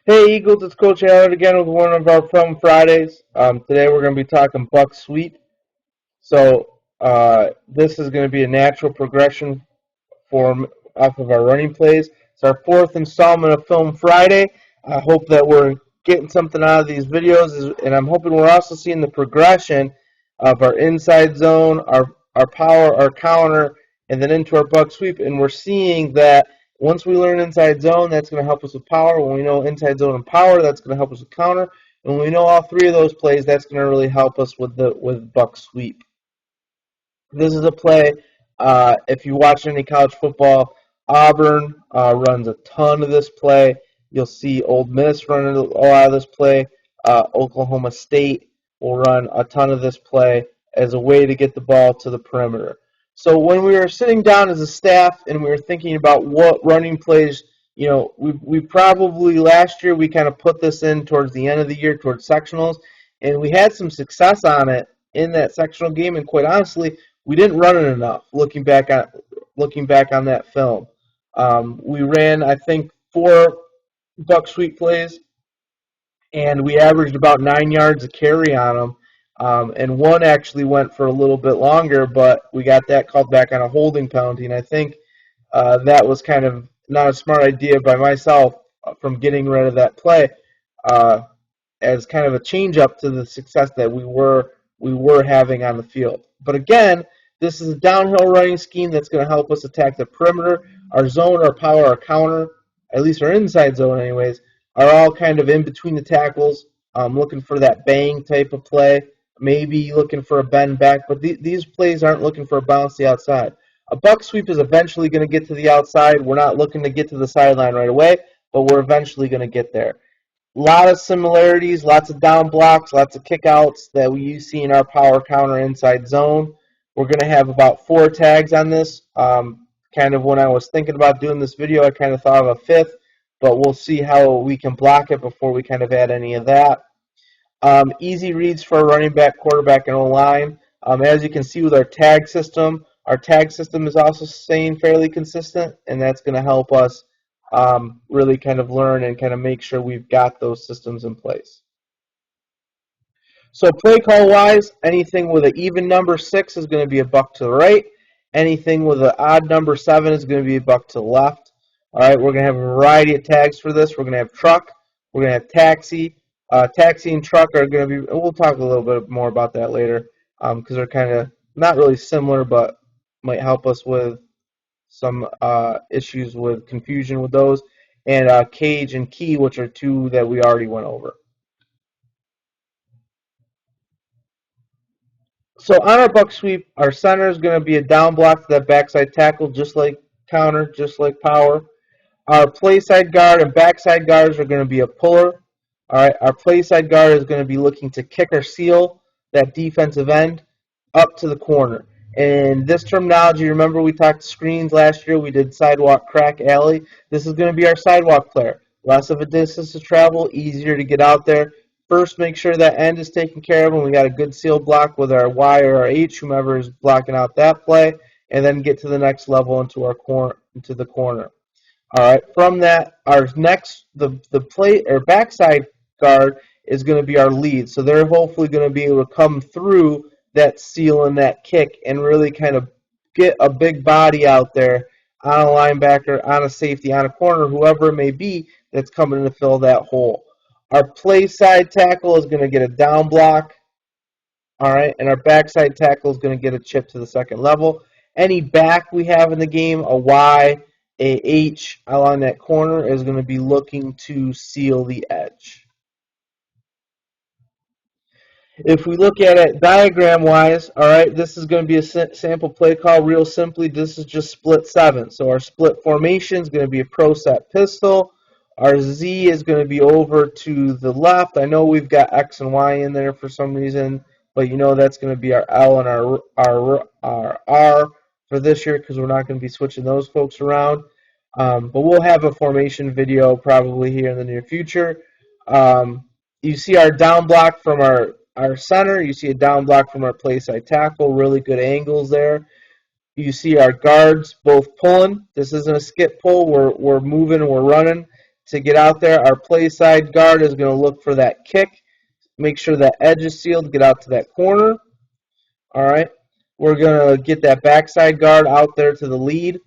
Hey Eagles, it's Coach Allen again with one of our Film Fridays. Today we're going to be talking Buck Sweep. This is going to be a natural progression form off of our running plays. It's our fourth installment of Film Friday. I hope that we're getting something out of these videos, and I'm hoping we're also seeing the progression of our inside zone, our power, our counter, and then into our Buck Sweep. And we're seeing that once we learn inside zone, that's going to help us with power. When we know inside zone and power, that's going to help us with counter. And when we know all three of those plays, that's going to really help us with Buck Sweep. This is a play. If you watch any college football, Auburn runs a ton of this play. You'll see Ole Miss running a lot of this play. Oklahoma State will run a ton of this play as a way to get the ball to the perimeter. So when we were sitting down as a staff and we were thinking about what running plays, we probably last year we kind of put this in towards the end of the year towards sectionals, and we had some success on it in that sectional game. And quite honestly, we didn't run it enough. Looking back on that film, we ran I think four Buck Sweep plays, and we averaged about 9 yards a carry on them. And one actually went for a little bit longer, but we got that called back on a holding penalty. And I think that was kind of not a smart idea by myself from getting rid of that play uh, as kind of a change up to the success that we were having on the field. But again, this is a downhill running scheme that's going to help us attack the perimeter. Our zone, our power, our counter, at least our inside zone anyways, are all kind of in between the tackles, looking for that bang type of play, maybe looking for a bend back, but these plays aren't looking for a bounce to the outside. A Buck Sweep is eventually going to get to the outside. We're not looking to get to the sideline right away, but we're eventually going to get there. A lot of similarities, lots of down blocks, lots of kickouts that we see in our power counter inside zone. We're going to have about 4 tags on this. Kind of when I was thinking about doing this video, I kind of thought of a fifth, but we'll see how we can block it before we kind of add any of that. Easy reads for a running back, quarterback, and O-line. As you can see with our tag system is also staying fairly consistent, and that's going to help us really kind of learn and kind of make sure we've got those systems in place. So play call wise, anything with an even number 6 is going to be a buck to the right. Anything with an odd number 7 is going to be a buck to the left. All right, we're going to have a variety of tags for this. We're going to have truck. We're going to have taxi. Taxi and truck are going to be, we'll talk a little bit more about that later because they're kind of not really similar, but might help us with some issues with confusion with those. And cage and key, which are two that we already went over. So on our buck sweep, our center is going to be a down block to that backside tackle, just like counter, just like power. Our play side guard and backside guards are going to be a puller. All right, our play side guard is going to be looking to kick or seal that defensive end up to the corner. And this terminology, remember we talked screens last year, we did sidewalk, crack, alley. This is going to be our sidewalk player. Less of a distance to travel, easier to get out there. First, make sure that end is taken care of, and we got a good seal block with our Y or our H, whomever is blocking out that play, and then get to the next level into the corner. All right. From that, our next the play or backside guard is going to be our lead. So they're hopefully going to be able to come through that seal and that kick and really kind of get a big body out there on a linebacker, on a safety, on a corner, whoever it may be that's coming to fill that hole. Our play side tackle is going to get a down block. All right, and our backside tackle is going to get a chip to the second level. Any back we have in the game, a Y, a H along that corner is going to be looking to seal the edge. If we look at it diagram-wise, all right, this is going to be a sample play call. Real simply, this is just split 7. So our split formation is going to be a pro set pistol. Our Z is going to be over to the left. I know we've got X and Y in there for some reason, but you know that's going to be our L and our R for this year because we're not going to be switching those folks around. But we'll have a formation video probably here in the near future. You see our down block from our center. You see a down block from our play side tackle. Really good angles there. You see our guards both pulling. This isn't a skip pull. We're moving and we're running. to get out there. Our play side guard is going to look for that kick. Make sure that edge is sealed. Get out to that corner. All right. We're going to get that backside guard out there to the lead.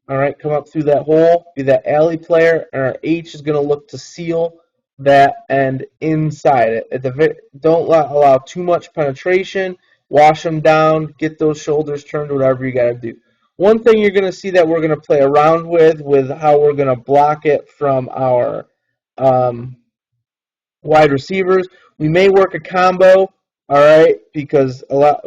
All right. Come up through that hole. Be that alley player. And our H is going to look to seal that end inside it. Don't allow too much penetration. Wash them down. Get those shoulders turned. Whatever you got to do. One thing you're going to see that we're going to play around with how we're going to block it from our wide receivers. We may work a combo, all right, because a lot,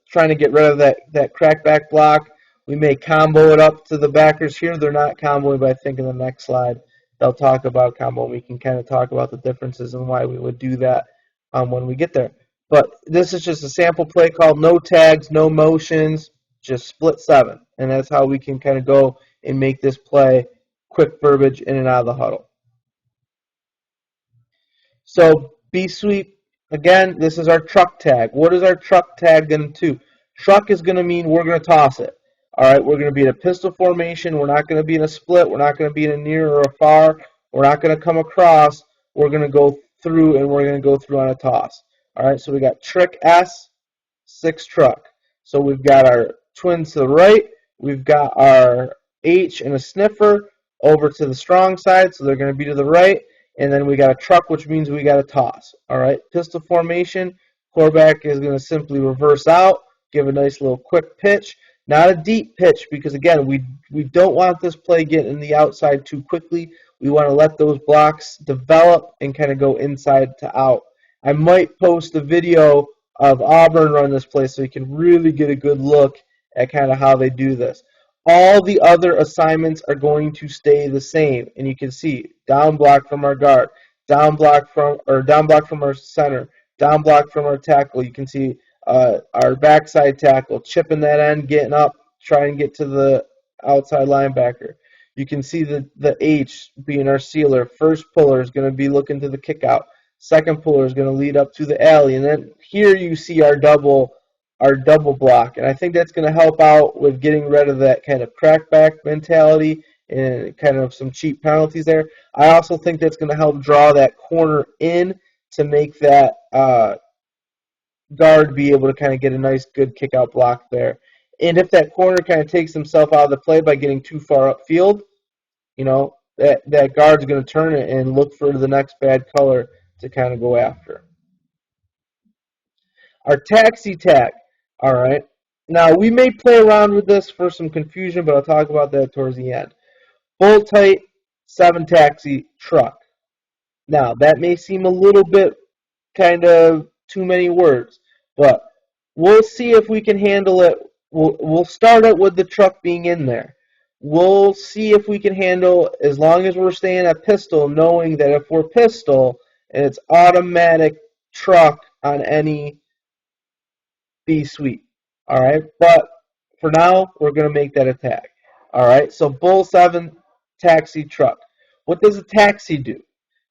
trying to get rid of that crackback block. We may combo it up to the backers here. They're not comboing, but I think in the next slide they'll talk about combo. And we can kind of talk about the differences and why we would do that when we get there. But this is just a sample play called no tags, no motions, just split 7. And that's how we can kind of go and make this play quick verbiage in and out of the huddle. So BSweep, again, this is our truck tag. What is our truck tag going to do? Truck is going to mean we're going to toss it. All right, we're going to be in a pistol formation. We're not going to be in a split. We're not going to be in a near or a far. We're not going to come across. We're going to go through, and we're going to go through on a toss. All right, so we got trick S, 6 truck. So we've got our twins to the right. We've got our H and a sniffer over to the strong side, so they're going to be to the right. And then we got a truck, which means we got a toss. All right, pistol formation. Quarterback is going to simply reverse out, give a nice little quick pitch. Not a deep pitch because, again, we don't want this play getting in the outside too quickly. We want to let those blocks develop and kind of go inside to out. I might post a video of Auburn run this play so you can really get a good look at kind of how they do this. All the other assignments are going to stay the same, and you can see down block from our guard, down block from our center, down block from our tackle. You can see our backside tackle chipping that end, getting up, trying to get to the outside linebacker. You can see the H being our sealer. First puller is going to be looking to the kick out. Second puller is going to lead up to the alley, and then here you see our double block, and I think that's going to help out with getting rid of that kind of crackback mentality and kind of some cheap penalties there. I also think that's going to help draw that corner in to make that guard be able to kind of get a nice good kick out block there. And if that corner kind of takes himself out of the play by getting too far upfield, that guard's going to turn it and look for the next bad color to kind of go after. Our taxi tag. All right. Now, we may play around with this for some confusion, but I'll talk about that towards the end. Full tight, 7 taxi, truck. Now, that may seem a little bit kind of too many words, but we'll see if we can handle it. We'll start it with the truck being in there. We'll see if we can handle, as long as we're staying at pistol, knowing that if we're pistol and it's automatic truck on any BSweep. All right, but for now, we're going to make that a tag. All right, so bull 7, taxi, truck. What does a taxi do?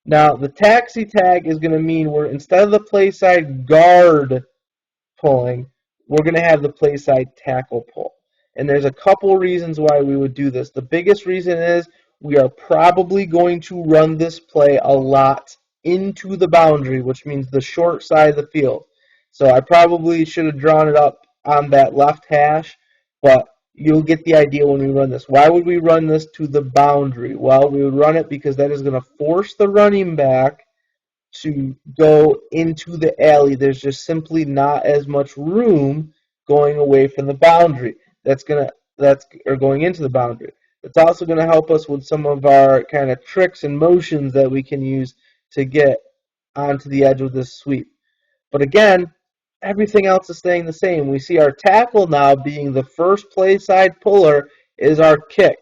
Now, the taxi tag is going to mean we're, instead of the play side guard pulling, we're going to have the play side tackle pull. And there's a couple reasons why we would do this. The biggest reason is we are probably going to run this play a lot into the boundary, which means the short side of the field. So I probably should have drawn it up on that left hash, but you'll get the idea when we run this. Why would we run this to the boundary? Well, we would run it because that is going to force the running back to go into the alley. There's just simply not as much room going away from the boundary. Or going into the boundary. It's also going to help us with some of our kind of tricks and motions that we can use to get onto the edge of this sweep. But again, everything else is staying the same. We see our tackle now being the first play side puller is our kick.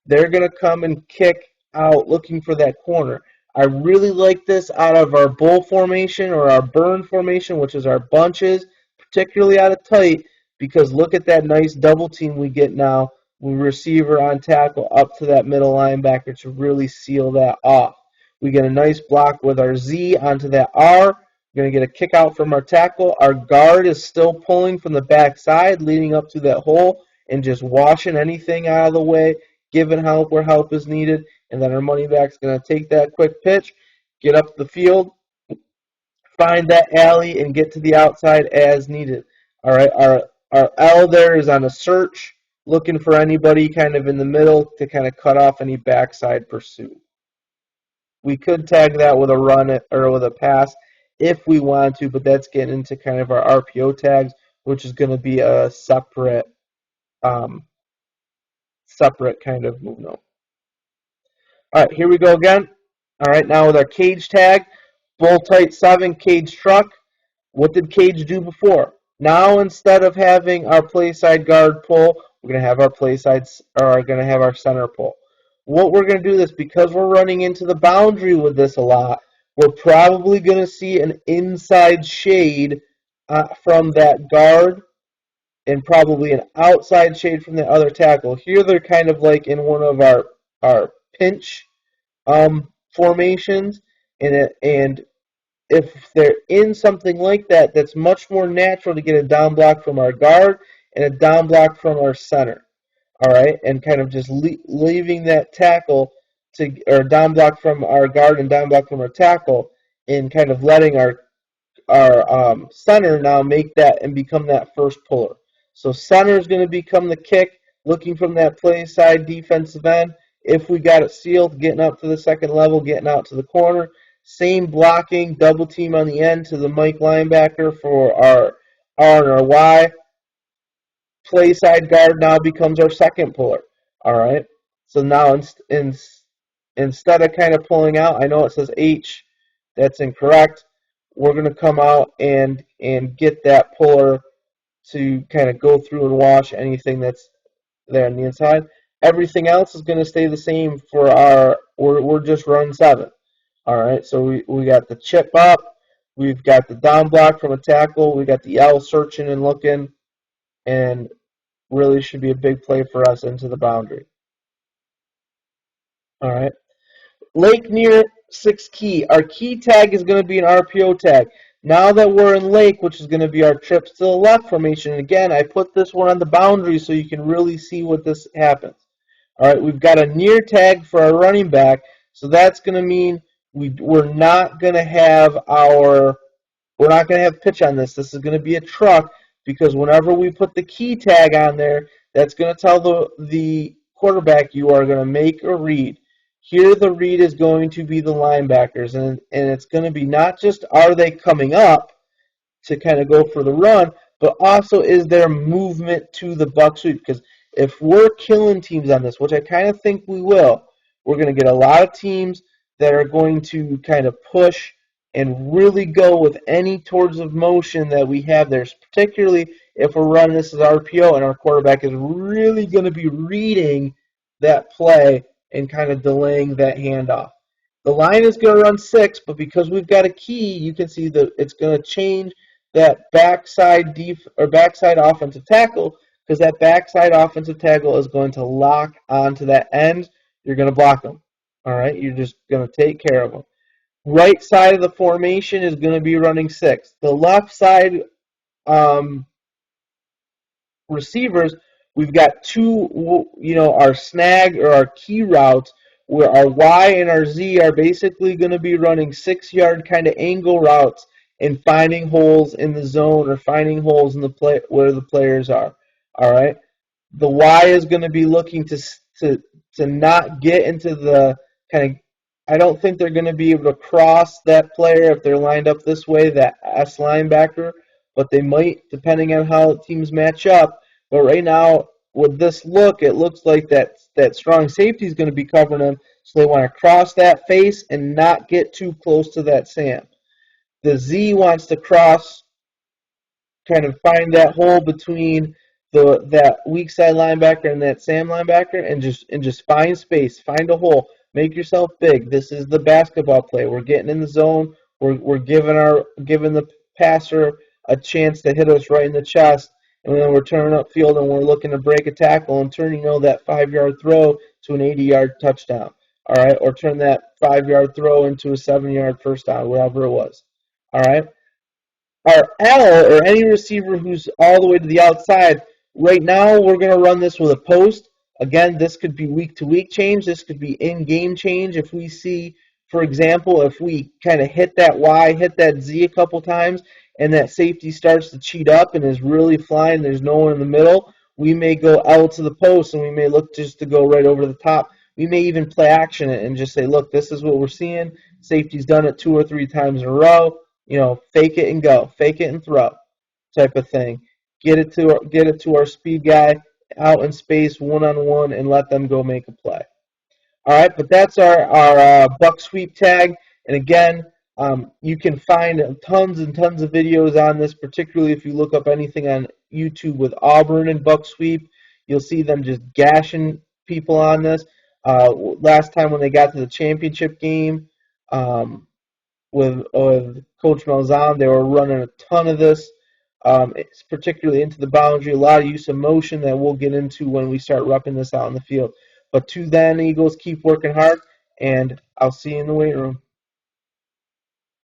They're going to come and kick out looking for that corner. I really like this out of our bull formation or our burn formation, which is our bunches, particularly out of tight, because look at that nice double team we get now with receiver on tackle up to that middle linebacker to really seal that off. We get a nice block with our Z onto that R. We're going to get a kick out from our tackle. Our guard is still pulling from the backside, leading up to that hole and just washing anything out of the way, giving help where help is needed. and then our money back's going to take that quick pitch, get up the field, find that alley, and get to the outside as needed. All right, our L there is on a search, looking for anybody kind of in the middle to kind of cut off any backside pursuit. We could tag that with a run or with a pass if we want to, but that's getting into kind of our RPO tags, which is going to be a separate kind of move note. All right, here we go again. All right, now with our cage tag, bull tight 7, cage truck. What did cage do before? Now instead of having our play side guard pull, we're going to have our play sides, or going to have our center pull. What we're going to do this because we're running into the boundary with this a lot. We're probably going to see an inside shade from that guard and probably an outside shade from the other tackle. Here they're kind of like in one of our pinch formations, and if they're in something like that, that's much more natural to get a down block from our guard and a down block from our center. All right, and kind of just leaving that tackle to, or down block from our guard and down block from our tackle, and kind of letting our center now make that and become that first puller. So center is going to become the kick, looking from that play side defensive end. If we got it sealed, getting up to the second level, getting out to the corner. Same blocking, double team on the end to the Mike linebacker for our R and our Y. Play side guard now becomes our second puller. All right. So now instead of kind of pulling out, I know it says H, that's incorrect. We're going to come out and get that puller to kind of go through and wash anything that's there on the inside. Everything else is going to stay the same for our, we're just run 7. All right, so we got the chip up, we've got the down block from a tackle, we got the L searching and looking, and really should be a big play for us into the boundary. All right, Lake near 6 key. Our key tag is going to be an RPO tag. Now that we're in Lake, which is going to be our trips to the left formation, and again, I put this one on the boundary so you can really see what this happens. All right, we've got a near tag for our running back, so that's going to mean we're not going to have pitch on this. This is going to be a truck because whenever we put the key tag on there, that's going to tell the quarterback you are going to make a read. Here the read is going to be the linebackers, and it's going to be not just are they coming up to kind of go for the run, but also is there movement to the buck sweep, because if we're killing teams on this, which I kind of think we will, we're going to get a lot of teams that are going to kind of push and really go with any towards of motion that we have there, particularly if we're running this as RPO and our quarterback is really going to be reading that play and kind of delaying that handoff. The line is going to run 6, but because we've got a key, you can see that it's going to change that backside backside offensive tackle, because that backside offensive tackle is going to lock onto that end. You're going to block them. All right, you're just going to take care of them. Right side of the formation is going to be running 6. The left side receivers, we've got two, our snag or our key routes, where our Y and our Z are basically going to be running 6-yard kind of angle routes and finding holes in the zone or finding holes in the play where the players are. All right, the Y is going to be looking to not get into the kind of. I don't think they're going to be able to cross that player if they're lined up this way, that S linebacker, but they might, depending on how teams match up. But right now, with this look, it looks like that strong safety is going to be covering them, so they want to cross that face and not get too close to that Sam. The Z wants to cross, kind of find that hole between that weak side linebacker and that Sam linebacker, and just find space, find a hole, make yourself big. This is the basketball play. We're getting in the zone. We're giving the passer a chance to hit us right in the chest, and then we're turning upfield and we're looking to break a tackle and turn that 5-yard throw to an 80-yard touchdown. All right, or turn that 5-yard throw into a 7-yard first down, wherever it was. All right. Our L, or any receiver who's all the way to the outside, right now we're going to run this with a post. Again, this could be week-to-week change. This could be in-game change. If we see, for example, if we kind of hit that Y, hit that Z a couple times, and that safety starts to cheat up and is really flying, there's no one in the middle, we may go L to the post, and we may look just to go right over the top. We may even play action it and just say, look, this is what we're seeing. Safety's done it 2 or 3 times in a row. Fake it and go, fake it and throw, type of thing. Get it to our speed guy out in space, one-on-one, and let them go make a play. All right, but that's our buck sweep tag. And again, you can find tons and tons of videos on this, particularly if you look up anything on YouTube with Auburn and buck sweep. You'll see them just gashing people on this. Last time when they got to the championship game with Coach Malzahn, they were running a ton of this. It's particularly into the boundary, a lot of use of motion that we'll get into when we start repping this out in the field. But to then, Eagles, keep working hard, and I'll see you in the weight room.